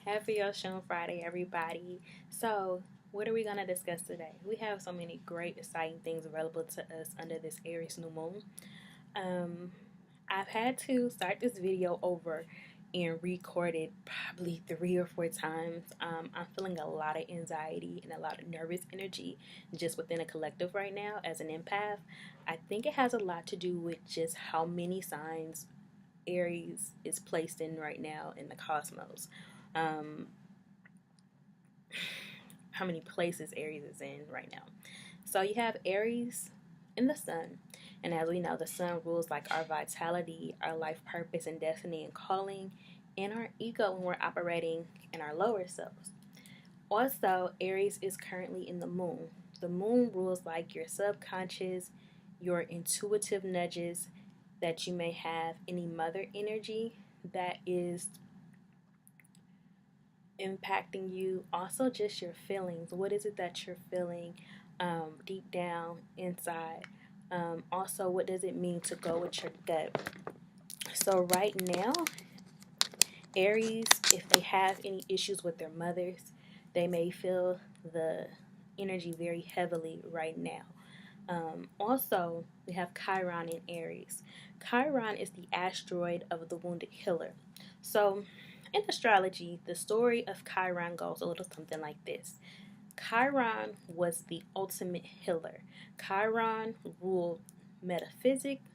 Happy Ocean Friday, everybody. So, what are we going to discuss today? We have so many great, exciting things available to us under this Aries new moon. Um, I've had to start this video over and record it probably 3 or 4 times. I'm feeling a lot of anxiety and a lot of nervous energy just within a collective right now as an empath. I think it has a lot to do with just how many signs Aries is placed in right now in the cosmos. Um, how many places Aries is in right now. So you have Aries in the sun. And as we know, the sun rules like our vitality, our life purpose and destiny and calling, and our ego when we're operating in our lower selves. Also, Aries is currently in the moon. The moon rules like your subconscious, your intuitive nudges that you may have, any mother energy that is impacting you, also just your feelings. What is it that you're feeling deep down inside? Also, what does it mean to go with your gut? So, right now, Aries, if they have any issues with their mothers, they may feel the energy very heavily right now. Also, we have Chiron in Aries. Chiron is the asteroid of the wounded healer. So, in astrology, the story of Chiron goes a little something like this. Chiron was the ultimate healer. Chiron ruled metaphysics,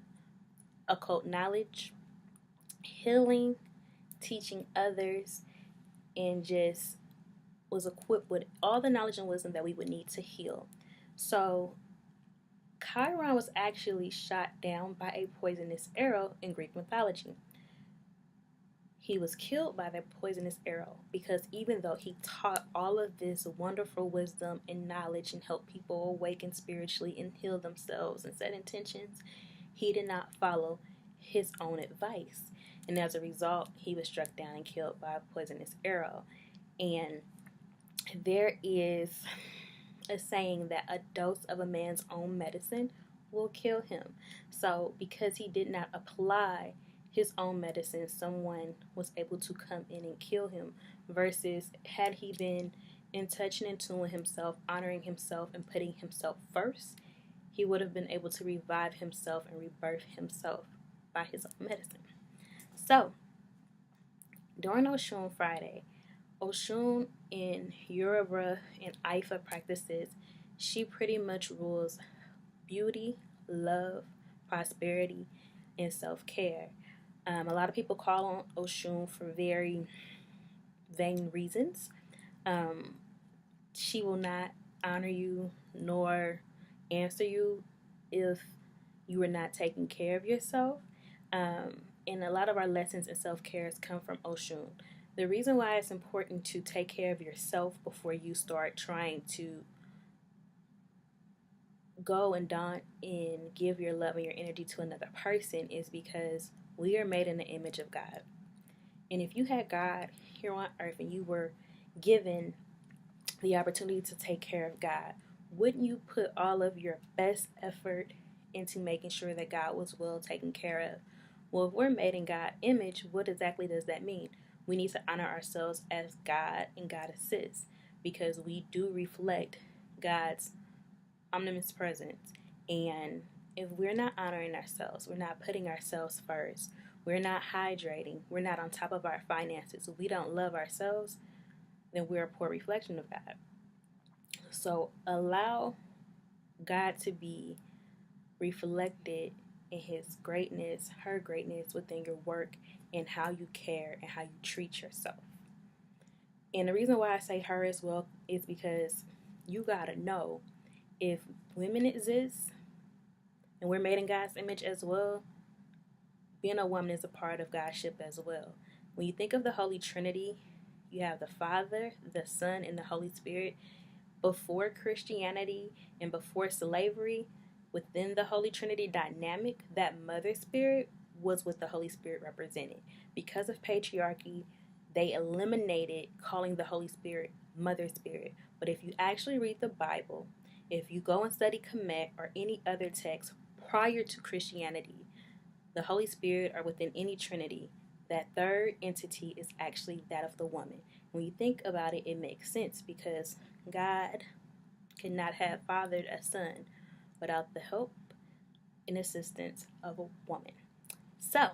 occult knowledge, healing, teaching others, and just was equipped with all the knowledge and wisdom that we would need to heal. So, Chiron was actually shot down by a poisonous arrow in Greek mythology. He was killed by that poisonous arrow because even though he taught all of this wonderful wisdom and knowledge and helped people awaken spiritually and heal themselves and set intentions, he did not follow his own advice. And as a result, he was struck down and killed by a poisonous arrow. And there is a saying that a dose of a man's own medicine will kill him. So, because he did not apply his own medicine, someone was able to come in and kill him. Versus, had he been in touch and in tune with himself, honoring himself, and putting himself first, he would have been able to revive himself and rebirth himself by his own medicine. So, during Oshun Friday, Oshun in Yoruba and Ifa practices, she pretty much rules beauty, love, prosperity, and self-care. A lot of people call on Oshun for very vain reasons. Um, she will not honor you nor answer you if you are not taking care of yourself. And a lot of our lessons in self-care come from Oshun. The reason why it's important to take care of yourself before you start trying to go and don and give your love and your energy to another person is because we are made in the image of God. And if you had God here on earth and you were given the opportunity to take care of God, wouldn't you put all of your best effort into making sure that God was well taken care of? Well, if we're made in God's image, what exactly does that mean? We need to honor ourselves as God and goddesses because we do reflect God's omnipresence presence. And if we're not honoring ourselves, we're not putting ourselves first, we're not hydrating, we're not on top of our finances, we don't love ourselves, then we're a poor reflection of God. So allow God to be reflected in his greatness, her greatness within your work and how you care and how you treat yourself. And the reason why I say her as well is because you gotta know if women exist and we're made in God's image as well, being a woman is a part of Godship as well. When you think of the Holy Trinity, you have the Father, the Son, and the Holy Spirit. Before Christianity and before slavery, within the Holy Trinity dynamic, that mother spirit was what the Holy Spirit represented. Because of patriarchy, they eliminated calling the Holy Spirit mother spirit. But if you actually read the Bible, if you go and study Kemet or any other text prior to Christianity, the Holy Spirit or within any Trinity, That third entity is actually that of the woman. When you think about it, it makes sense because God cannot have fathered a son without the help and assistance of a woman. So,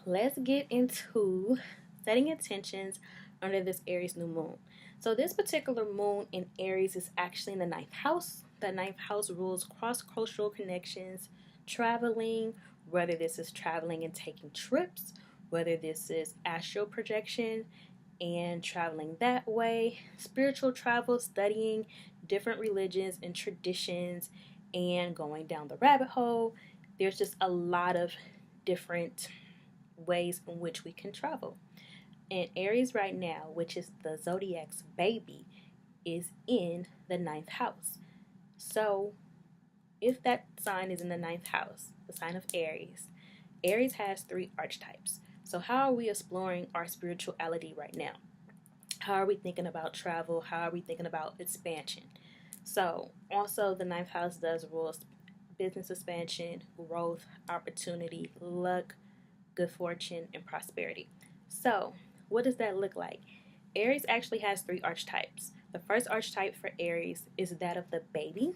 let's get into setting intentions under this Aries new moon. So, this particular moon in Aries is actually in the ninth house. The ninth house rules cross cultural connections, traveling, whether this is traveling and taking trips, whether this is astral projection and traveling that way, spiritual travel, studying different religions and traditions, and going down the rabbit hole. There's just a lot of different ways in which we can travel. And Aries right now, which is the zodiac's baby, is in the ninth house. So if that sign is in the ninth house, the sign of Aries, Aries has 3 archetypes. So how are we exploring our spirituality right now? How are we thinking about travel? How are we thinking about expansion? So also the ninth house does rule business expansion, growth, opportunity, luck, good fortune, and prosperity. So what does that look like? Aries actually has 3 archetypes. The first archetype for Aries is that of the baby.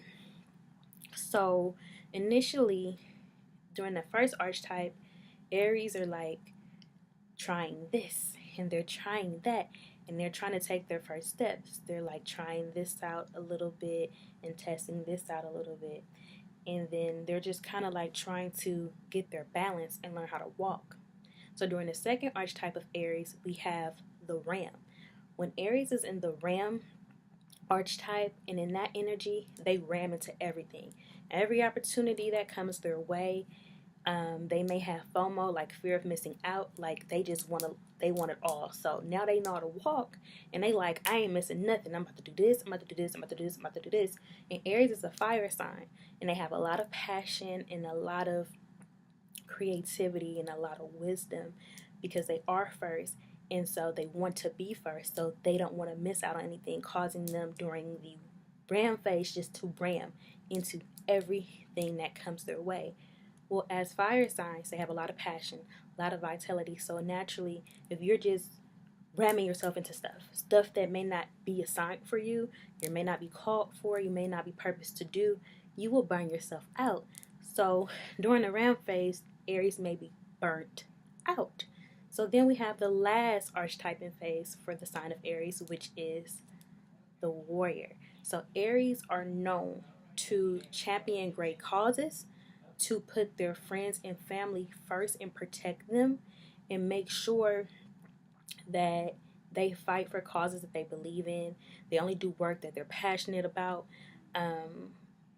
So initially, during the first archetype, Aries are like trying this and they're trying that and they're trying to take their first steps. They're like trying this out a little bit and testing this out a little bit. And then they're just kind of like trying to get their balance and learn how to walk. So during the second archetype of Aries, we have the ram. When Aries is in the ram archetype and in that energy, they ram into everything. Every opportunity that comes their way, they may have FOMO, like fear of missing out, like they want it all. So now they know how to walk and they like, I ain't missing nothing. I'm about to do this, I'm about to do this, I'm about to do this, I'm about to do this. And Aries is a fire sign and they have a lot of passion and a lot of creativity and a lot of wisdom because they are first. And so they want to be first, so they don't want to miss out on anything, causing them during the ram phase just to ram into everything that comes their way. Well, as fire signs, they have a lot of passion, a lot of vitality. So naturally, if you're just ramming yourself into stuff that may not be assigned for you, you may not be called for, you may not be purposed to do, you will burn yourself out. So during the ram phase, Aries may be burnt out. So then we have the last archetype in phase for the sign of Aries, which is the warrior. So Aries are known to champion great causes, to put their friends and family first and protect them, and make sure that they fight for causes that they believe in. They only do work that they're passionate about.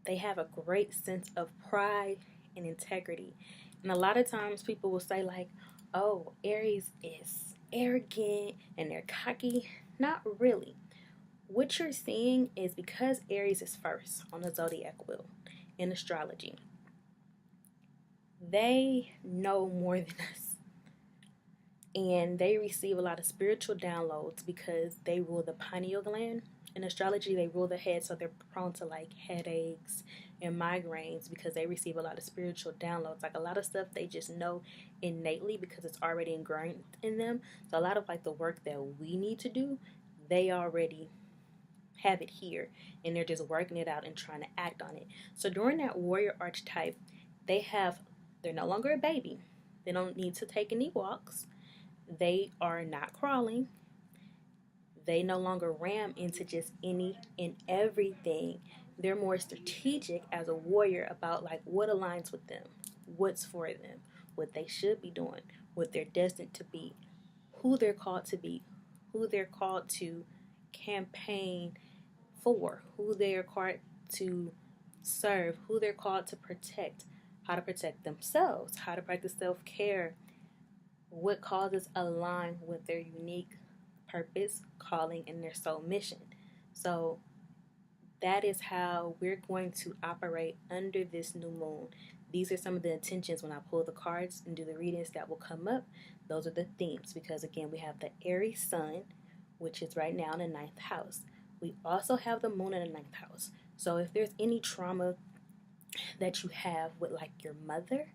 They have a great sense of pride and integrity. And a lot of times people will say like, oh, Aries is arrogant and they're cocky. Not really. What you're seeing is because Aries is first on the zodiac wheel in astrology, they know more than us. And they receive a lot of spiritual downloads because they rule the pineal gland. In astrology, they rule the head, so they're prone to like headaches and migraines because they receive a lot of spiritual downloads. Like a lot of stuff they just know innately because it's already ingrained in them. So a lot of like the work that we need to do, they already have it here and they're just working it out and trying to act on it. So during that warrior archetype, they're no longer a baby. They don't need to take any walks. They are not crawling. They no longer ram into just any and everything. They're more strategic as a warrior about like what aligns with them, what's for them, what they should be doing, what they're destined to be, who they're called to be, who they're called to campaign for, who they're called to serve, who they're called to protect, how to protect themselves, how to practice self-care, what causes align with their unique purpose, calling, and their soul mission. So that is how we're going to operate under this new moon. These are some of the intentions when I pull the cards and do the readings that will come up. Those are the themes because again, we have the Aries sun, which is right now in the ninth house. We also have the moon in the ninth house. So if there's any trauma that you have with like your mother,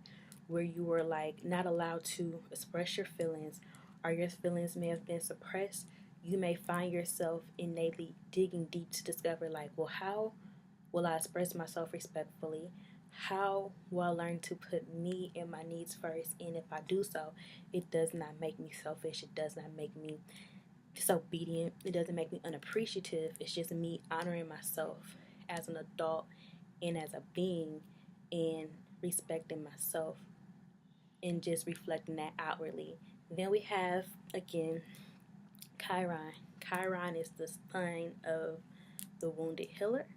where you were like not allowed to express your feelings, or your feelings may have been suppressed, you may find yourself innately digging deep to discover, like, well, how will I express myself respectfully? How will I learn to put me and my needs first? And if I do so, it does not make me selfish. It does not make me disobedient. It doesn't make me unappreciative. It's just me honoring myself as an adult and as a being, and respecting myself and just reflecting that outwardly. Then we have, again, Chiron. Chiron is the sign of the wounded healer.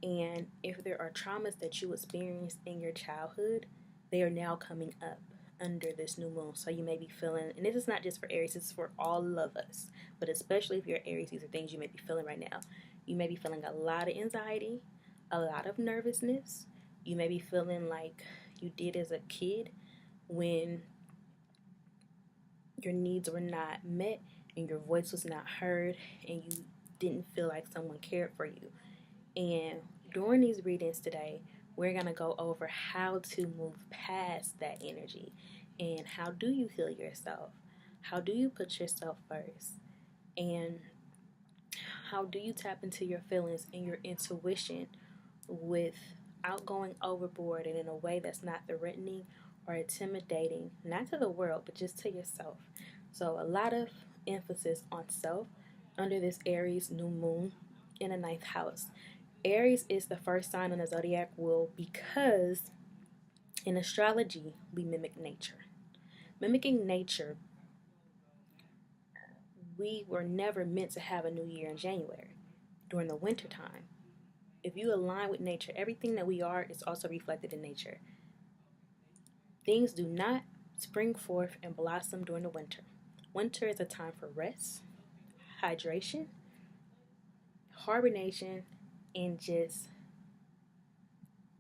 And if there are traumas that you experienced in your childhood, they are now coming up under this new moon. So you may be feeling, and this is not just for Aries, this is for all of us, but especially if you're Aries, these are things you may be feeling right now. You may be feeling a lot of anxiety, a lot of nervousness. You may be feeling like you did as a kid when your needs were not met and your voice was not heard and you didn't feel like someone cared for you. And during these readings today, we're going to go over how to move past that energy, and how do you heal yourself? How do you put yourself first? And how do you tap into your feelings and your intuition without going overboard and in a way that's not threatening or intimidating, not to the world, but just to yourself? So, a lot of emphasis on self under this Aries new moon in the ninth house. Aries is the first sign on the zodiac wheel because in astrology we mimic nature. Mimicking nature, we were never meant to have a new year in January during the winter time. If you align with nature, everything that we are is also reflected in nature. Things do not spring forth and blossom during the winter. Winter is a time for rest, hydration, hibernation, and just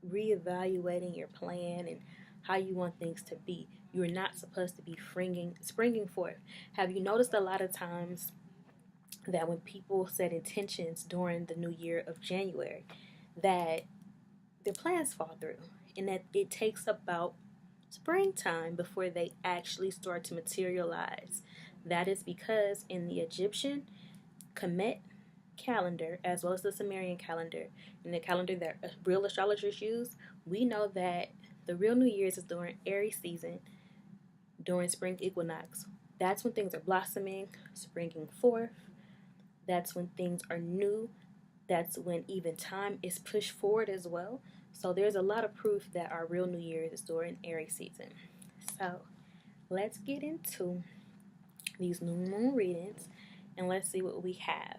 reevaluating your plan and how you want things to be. You're not supposed to be springing forth. Have you noticed a lot of times that when people set intentions during the new year of January, that their plans fall through, and that it takes about springtime before they actually start to materialize? That is because in the Egyptian Kemet calendar, as well as the Sumerian calendar, and the calendar that real astrologers use, we know that the real New Year's is during Aries season, during spring equinox. That's when things are blossoming, springing forth. That's when things are new. That's when even time is pushed forward as well. So there's a lot of proof that our real New Year's is during Aries season. So let's get into these new moon readings and let's see what we have.